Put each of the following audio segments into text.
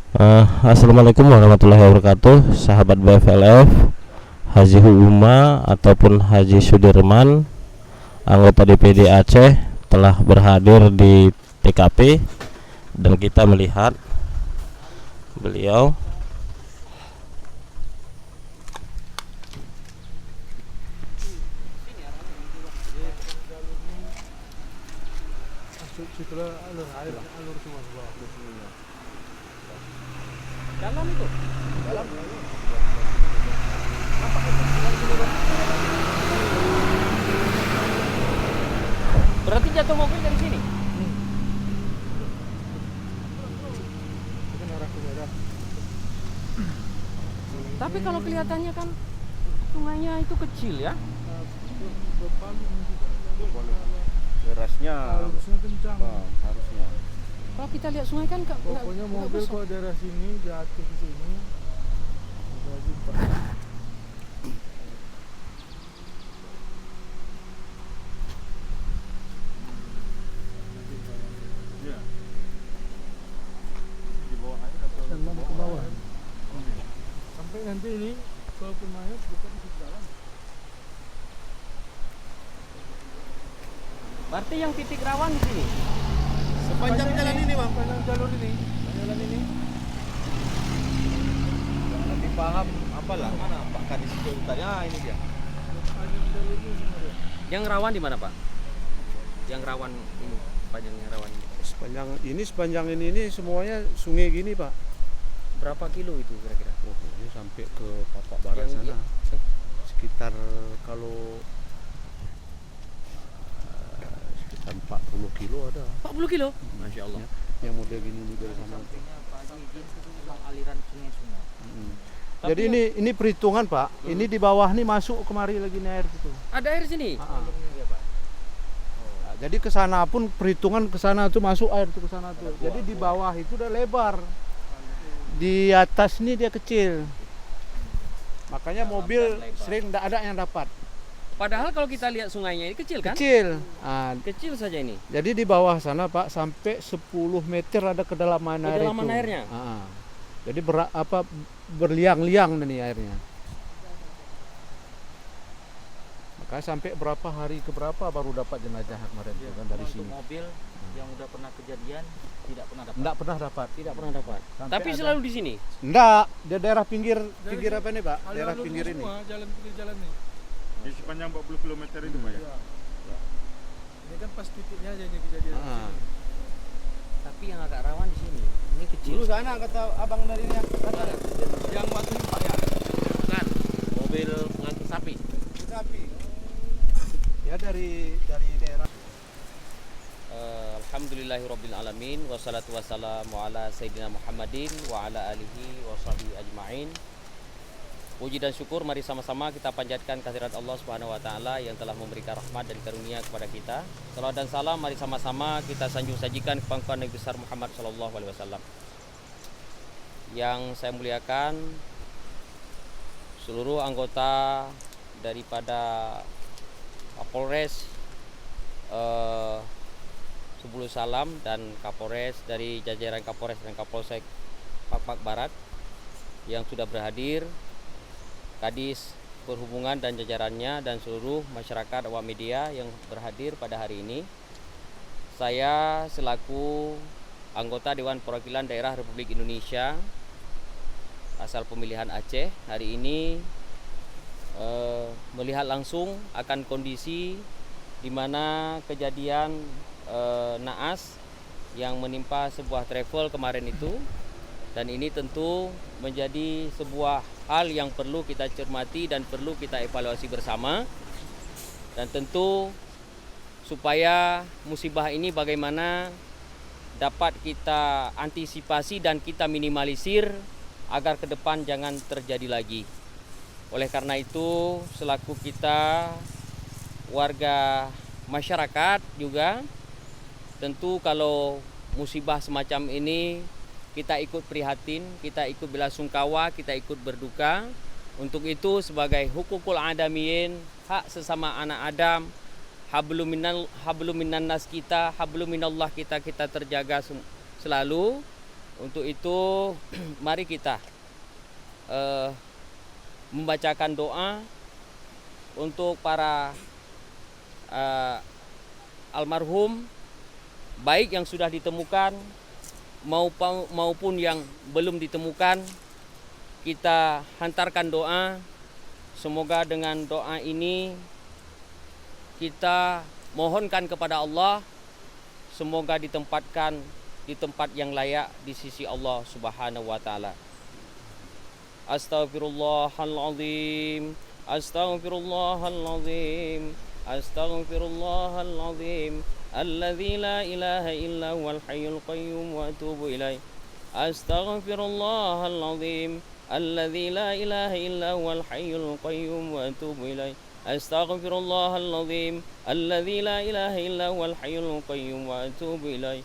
Assalamualaikum warahmatullahi wabarakatuh, sahabat BFLF, Haji Uma ataupun Haji Sudirman, anggota DPD Aceh telah berhadir di TKP dan kita melihat beliau. Dalam itu. Dalam. Berarti jatuh mobil dari sini. Tapi kalau kelihatannya kan sungainya itu kecil ya. Derasnya harusnya kencang. harusnya. Kalau kita lihat sungai kan Pokoknya mobil kalau daerah sini jatuh ke sini udah jumpa. Iya. Di bawah air atau Dalam ke bawah. Sampai nanti ini walaupun mayat bukan di dalam. berarti yang titik rawan di sini. sepanjang jalan ini, Bang. Panjang jalur ini. Jalan ini. Lebih paham apalah mana Pak Kadis itu tanya ini dia. Panjang jalur ini semua dia. Yang rawan di mana, Pak? Yang rawan ini, panjang yang rawan ini. Sepanjang ini semuanya sungai gini, Pak. Berapa kilo itu kira-kira? Oh, ini sampai ke Papak Barat Yang sana. Sekitar kalau sekitar 40 kilo ada. 40 kilo? Masya Allah. Yang model gini juga sama. Aliran sungai-sungai. Tapi Jadi ini perhitungan, Pak. Ini di bawah nih masuk kemari lagi nih air gitu. ada air sini. Nah, jadi ke sana pun perhitungan ke sana tuh masuk air tuh ke sana tuh. Jadi di bawah itu udah lebar. Di atas nih dia kecil. Makanya mobil sering tidak ada yang dapat. Padahal kalau kita lihat sungainya ini kecil kan? Kecil. Nah, Kecil saja ini. jadi di bawah sana, Pak, sampai 10 meter ada kedalaman air Kedalaman itu. airnya? Jadi berliang-liang nih airnya. Maka sampai berapa hari ke berapa baru dapat jenazah kemarin itu kan dari sini. Mobil yang udah pernah kejadian tidak pernah dapat. Enggak pernah dapat. Tidak pernah dapat. Sampai Tapi ada- selalu di sini. Enggak, di daerah pinggir Dari apa nih, Pak? Ada Daerah alurnya pinggir ini. semua, jalan nih. Di sepanjang 40 km itu Pak ya? Iya. Ini kan pas titiknya aja ini kejadian. Ah. Tapi yang agak rawan di sini. Ini kecil. Dulu sana kata abang dari yang kata Yang waktu ini Pak ya. Bukan. Mobil pengangkut sapi. sapi. Ya dari daerah. Alhamdulillahirabbil alamin wassalatu wassalamu ala sayyidina Muhammadin wa ala alihi washabihi ajmain. Puji dan syukur mari sama-sama kita panjatkan kehadirat Allah Subhanahu wa taala yang telah memberikan rahmat dan karunia kepada kita. Salawat dan salam mari sama-sama kita sanjung sajikan ke pangkuan Nabi besar Muhammad sallallahu alaihi wasallam. Yang saya muliakan seluruh anggota daripada Kapolres Sebulu Salam dan Kapolres dari jajaran Kapolres dan Kapolsek Papak Barat yang sudah berhadir, Kadis Perhubungan dan jajarannya, dan seluruh masyarakat awam media yang berhadir pada hari ini. Saya selaku anggota Dewan Perwakilan Daerah Republik Indonesia asal pemilihan Aceh hari ini melihat langsung akan kondisi di mana kejadian naas yang menimpa sebuah travel kemarin itu, dan ini tentu menjadi sebuah hal yang perlu kita cermati dan perlu kita evaluasi bersama, dan tentu supaya musibah ini bagaimana dapat kita antisipasi dan kita minimalisir agar ke depan jangan terjadi lagi. Oleh karena itu, selaku kita warga masyarakat juga, tentu kalau musibah semacam ini kita ikut prihatin, kita ikut belasungkawa, kita ikut berduka. Untuk itu sebagai hukukul adamiyin, hak sesama anak Adam, hablum minan nas kita, hablum minallah kita terjaga selalu. Untuk itu mari kita membacakan doa untuk para almarhum, baik yang sudah ditemukan maupun yang belum ditemukan. Kita hantarkan doa, semoga dengan doa ini kita mohonkan kepada Allah, semoga ditempatkan di tempat yang layak di sisi Allah Subhanahu wa taala. Astaghfirullahalazim, astaghfirullahalazim, astaghfirullahalazim, alladzi la ilaha illa huwal hayyul qayyum wa atubu ilaih. Astaghfirullahalazim, alladzi la ilaha illa huwal hayyul qayyum wa atubu ilaih. Astaghfirullahalazim, alladzi la ilaha illa huwal hayyul qayyum wa atubu ilaih.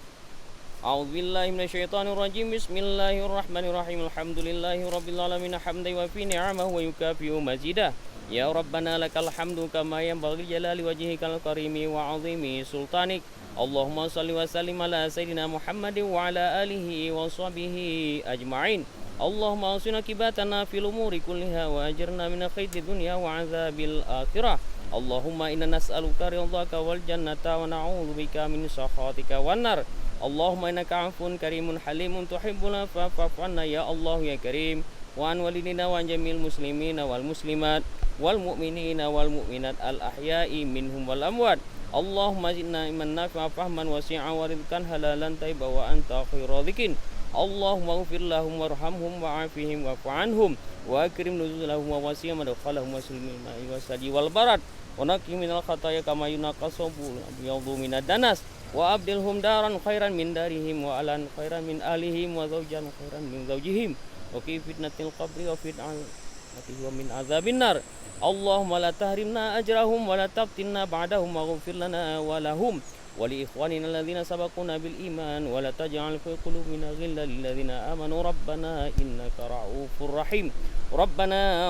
A'udzu billahi minasyaitonir rajim. Bismillahirrahmanirrahim. Alhamdulillahi rabbil alamin hamdan wa fi ni'amahu wa yukafi'u mazidah. Ya Rabbana lakal hamdu kama yanbaghi jalali wajhikal karimi wa 'azimi sultanik. Allahumma shalli wa sallim ala sayyidina Muhammadin wa ala alihi wa sahbihi ajma'in. Allahumma asina kibatana fil umuri kulliha wa ajirna min khaydi dunya wa 'adzabil akhirah. Allahumma inna nas'aluka ridhaka wal jannata wa na'udzu bika min sakhatika wan nar. Allahumma innaka 'afuwun karimun halimun tuhibbul afwa fa'fu 'anna ya Allah ya Karim. Wa an walidina wa an jamil muslimina wal muslimat wal mu'minina wal mu'minat al ahya'i minhum wal amwat. Allahumma zidna iman nafi'a fahman wasi'a wa rizqan halalan tayyiba wa anta khairu raziqin. Allahumma ighfir lahum warhamhum wa'afihim wa'fu 'anhum wa akrim nuzulahum wa wasi' madkhalahum wa sallim wa sadi wal barat wa naqi minal khataya kama yunaqasabu yadhu minad danas. Wa abdilhum daran khairan min darihim wa alan khairan min alihim wa zawjan khairan min zawjihim wa fi fitnatil qabri wa fitnati wa min azabin nar. Allahumma la tahrimna ajrahum wa la taftinna ba'dahum waghfir lana wa lahum wa li ikhwanina alladhina sabaquna bil iman wa la taj'al fi qulubina ghillan lil ladzina amanu rabbana innaka ra'ufur rahim. Rabbana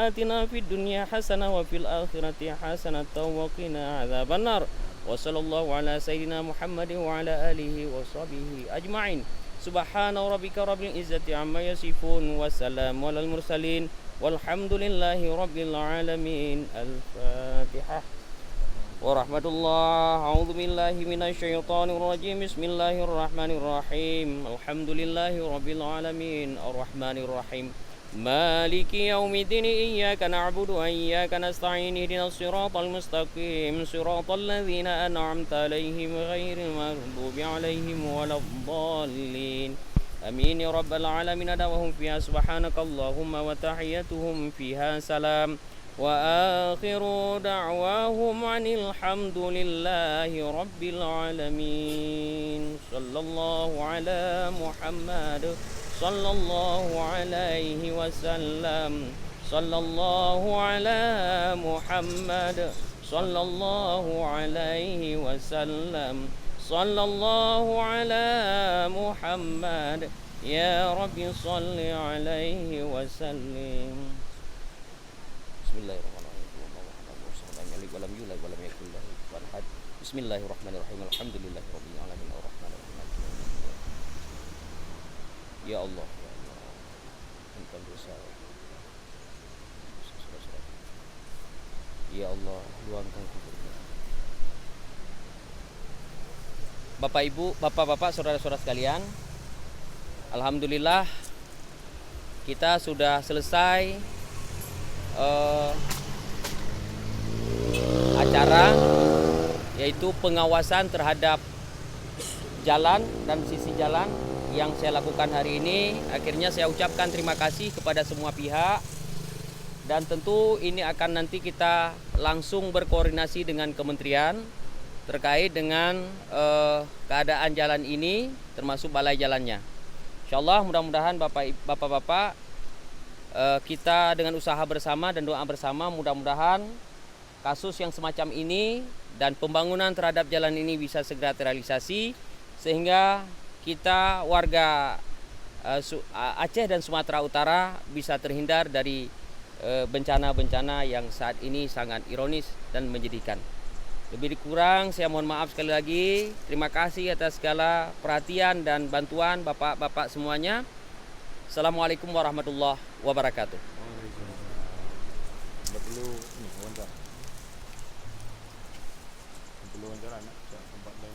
atina fid dunya hasanah wa fil akhirati hasanatan wa qina adzaban nar. Wa sallallahu ala sayyidina Muhammadin wa ala alihi wa sahbihi ajma'in. Subhana rabbika rabbil izzati amma yasifun wa salamun alal mursalin walhamdulillahi rabbil alamin. Al-Fatihah. Wa rahmatullah. A'udzu billahi minasyaitonir rajim. Bismillahirrahmanirrahim. Alhamdulillahi rabbil alamin. Arrahmanir rahim. Maliki yaumiddin. Iyyaka na'budu wa iyyaka nasta'in. Ihdinas siratal mustaqim. Siratal ladzina an'amta 'alaihim ghairil maghdubi 'alaihim waladdallin. Amin ya rabbal alamin. Adawahum fiha subhanakallahumma wa tahiyyatuhum fiha salam. Wa akhiru da'wahum 'anil hamdulillahi rabbil alamin. Sallallahu ala Muhammad sallallahu alaihi wasallam. Sallallahu ala Muhammad sallallahu alaihi wasallam. Sallallahu ala Muhammad ya Rabbi salli alaihi wasallim. Bismillahirrahmanirrahim. Bismillahirrahmanirrahim. Alhamdulillahirabbil alamin arrahmanir rahim. Ya Allah, ya Allah, ampun dosa. Ya Allah, luangkan kuburnya. Bapak Ibu, Bapak-bapak, saudara-saudara sekalian, alhamdulillah kita sudah selesai acara, yaitu pengawasan terhadap jalan dan sisi jalan yang saya lakukan hari ini. Akhirnya saya ucapkan terima kasih kepada semua pihak, dan tentu ini akan nanti kita langsung berkoordinasi dengan kementerian terkait dengan keadaan jalan ini, termasuk balai jalannya. Insyaallah mudah-mudahan Bapak-bapak, kita dengan usaha bersama dan doa bersama, mudah-mudahan kasus yang semacam ini dan pembangunan terhadap jalan ini bisa segera terrealisasi, sehingga kita warga Aceh dan Sumatera Utara bisa terhindar dari bencana-bencana yang saat ini sangat ironis dan menyedihkan. Lebih kurang saya mohon maaf sekali lagi. Terima kasih atas segala perhatian dan bantuan Bapak-bapak semuanya. Assalamualaikum warahmatullahi wabarakatuh. Perlu wawancara nak tempat lain.